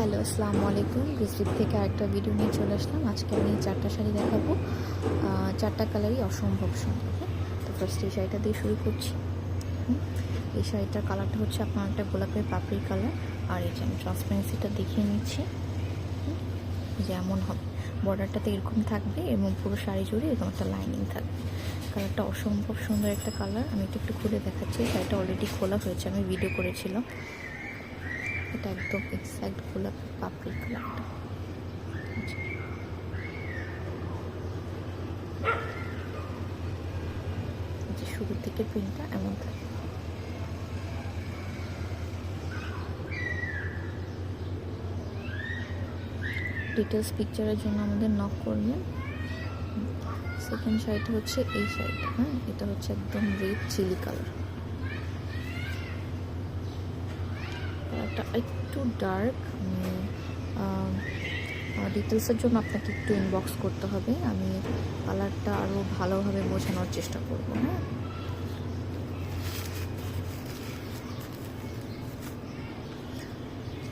Hello, আসসালামু আলাইকুম। Receipt থেকে আরেকটা ভিডিও নিয়ে চলে আসলাম। আজকে আমি 4টা শাড়ি দেখাবো। 4টা কালারই অসম্ভব সুন্দর। হ্যাঁ, তো ফার্স্ট এই শাড়িটা দিয়ে শুরু করছি। এই শাড়িটার কালারটা হচ্ছে আপনার একটা গোলাপের পাপড়ি কালার। আর এই যে আমি ট্রান্সপারেন্সিটা দেখিয়ে নিচ্ছি, যেমন হবে বর্ডারটাতে এরকম থাকবে এবং পুরো শাড়ি জুড়ে এরকম একটা লাইনিং থাকবে। কালারটা অসম্ভব সুন্দর একটা কালার। আমি এটা একটু খুলে দেখাচ্ছি। শাড়িটা অলরেডি খোলা হয়েছে, আমি ভিডিও করেছিলাম। এটা একদম এক্স্যাক্ট গোলাপের পাপড়ি কালারটা। যে শুরু থেকে প্রিন্টটা এমন থাকে। ডিটেলস পিকচারের জন্য আমাদের নক করবেন। সেকেন্ড শাড়িটা হচ্ছে এই শাড়িটা। হ্যাঁ, এটা হচ্ছে একদম রেড চিলি কালার। কালারটা একটু ডার্ক। ডিটেলসের জন্য আপনাকে একটু ইনবক্স করতে হবে, আমি কালারটা আরও ভালোভাবে বোঝানোর চেষ্টা করবো। হ্যাঁ,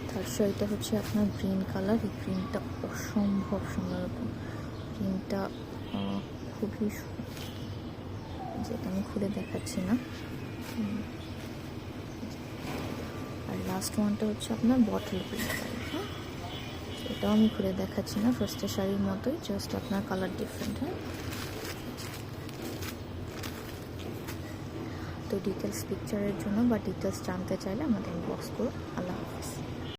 থার্ড শাড়িটা হচ্ছে আপনার গ্রিন কালার। এই গ্রিনটা অসম্ভব সুন্দর। গ্রিনটা খুবই যেটা আমি খুলে দেখাচ্ছি না। আর লাস্ট ওয়ানটা হচ্ছে আপনার বটল গ্রিন কালার। হ্যাঁ, এটাও আমি খুলে দেখাচ্ছি না, ফার্স্টের শাড়ির মতোই, জাস্ট আপনার কালার ডিফারেন্ট। হ্যাঁ, তো ডিটেলস পিকচারের জন্য বা ডিটেলস জানতে চাইলে আমাদের ইনবক্স করুন। আল্লাহ।